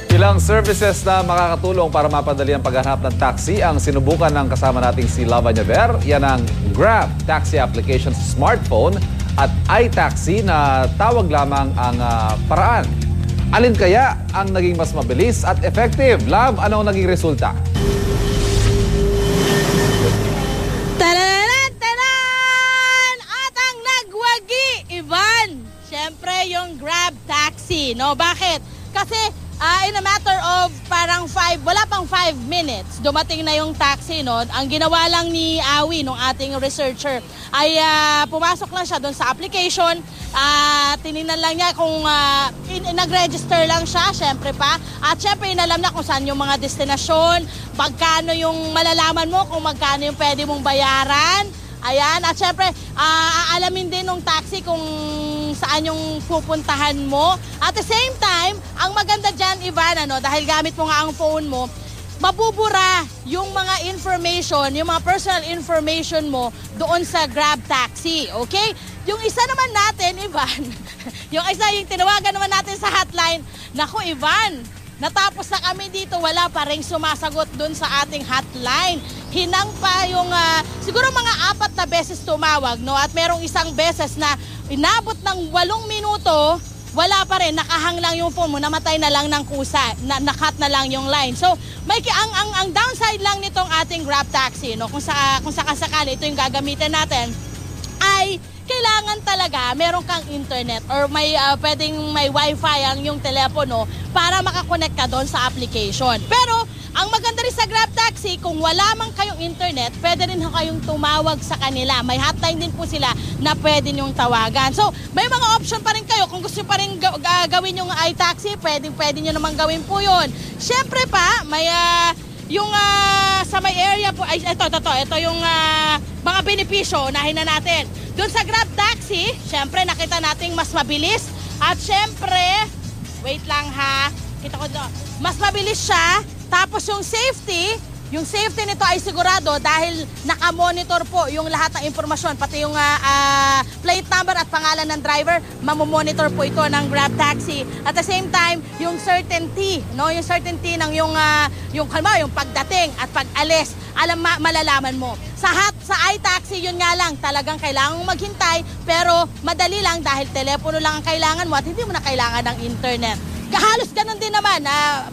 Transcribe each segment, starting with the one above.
Ilang services na makakatulong para mapadali ang paghanap ng taxi ang sinubukan ng kasama nating si Lava Ñaver. Yan ang Grab taxi application sa smartphone at iTaxi na tawag lamang ang paraan. Alin kaya ang naging mas mabilis at effective? Love, ano ang naging resulta? Tararan! At ang nagwagi, Ivan! Siyempre yung Grab taxi, no? Bakit? Kasi in a matter of parang wala pang 5 minutes, dumating na yung taxi, no? Ang ginawa lang ni Awi, nung ating researcher, ay pumasok lang siya doon sa application. Tinignan lang niya kung nag-register lang siya, syempre pa. At syempre, inalam na kung saan yung mga destinasyon, magkano yung malalaman mo, kung magkano yung pwede mong bayaran. Ayan, at syempre, aalamin din ng taxi kung saan yung pupuntahan mo. At the same time, ang maganda dyan, Ivan, dahil gamit mo nga ang phone mo, mabubura yung mga information, yung mga personal information mo doon sa Grab taxi, okay? Yung isa naman natin, Ivan, yung tinawagan naman natin sa hotline, naku, Ivan, natapos na kami dito, wala pa rin sumasagot doon sa ating hotline. Hinang pa yung, siguro mga 4 na beses tumawag, no? At merong isang beses na inabot ng 8 minuto, wala pa rin, nakahang lang yung phone mo, namatay na lang ng kusa, nakat na lang yung line. So, ang downside lang nitong ating Grab taxi, no? Kung sakasakali ito yung gagamitin natin, ay kailangan talaga meron kang internet or pwedeng may wifi ang yung telepono para makakonect ka doon sa application. Pero ang maganda rin sa Grab taxi, kung wala man kayong internet, pwede rin kayong tumawag sa kanila. May hotline din po sila na pwede nyong tawagan. So may mga option pa rin kayo. Kung gusto pa rin gawin yung iTaxi, pwede nyo naman gawin po yun. Siyempre pa, may yung sa may area po, ay ito yung mga benepisyo, unahin na natin. Doon sa Grab taxi, syempre nakita nating mas mabilis at syempre, wait lang ha, kita ko doon, mas mabilis siya, tapos yung safety nito ay sigurado dahil nakamonitor po yung lahat ng impormasyon, pati yung plate number at pangalan ng driver, mamomonitor po ito ng Grab taxi. At the same time, yung certainty, no, yung certainty ng yung pagdating at pag-alis, malalaman mo. Sa iTaxi, yun nga lang, talagang kailangan mong maghintay, pero madali lang dahil telepono lang ang kailangan mo at hindi mo na kailangan ng internet. Halos ganun din naman,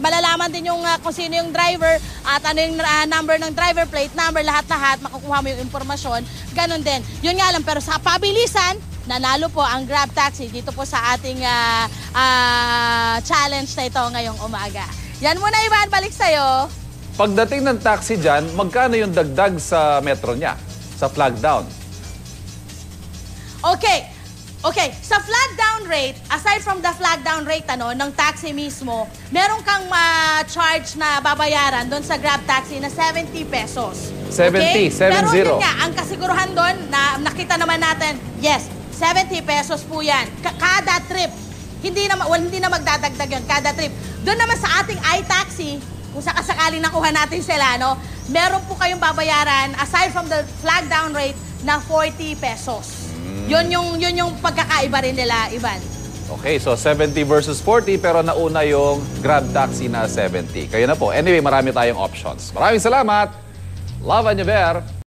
malalaman din yung kung sino yung driver at ano yung number ng driver, plate number, lahat-lahat, makukuha mo yung impormasyon, ganun din. Yun nga lang, pero sa pabilisan, nanalo po ang Grab taxi dito po sa ating challenge na ito ngayong umaga. Yan muna, Ivan, balik sa'yo. Pagdating ng taxi dyan, magkano yung dagdag sa metro niya, sa flag down? Okay, sa flag down rate, aside from the flag down rate ng taxi mismo, meron kang charge na babayaran doon sa Grab taxi na 70 pesos. 70, okay? 70. Pero yun nga, ang kasiguruhan doon, na nakita naman natin, yes, 70 pesos po yan. Kada trip. Hindi na magdadagdag yun, kada trip. Doon naman sa ating iTaxi, kung sakasakaling nakuha natin sila, meron po kayong babayaran, aside from the flag down rate, na 40 pesos. Yun yung pagkakaiba rin nila, Ivan. Okay, so 70 versus 40, pero nauna yung Grab taxi na 70. Kayo na po. Anyway, marami tayong options. Maraming salamat, Lava Ñaver.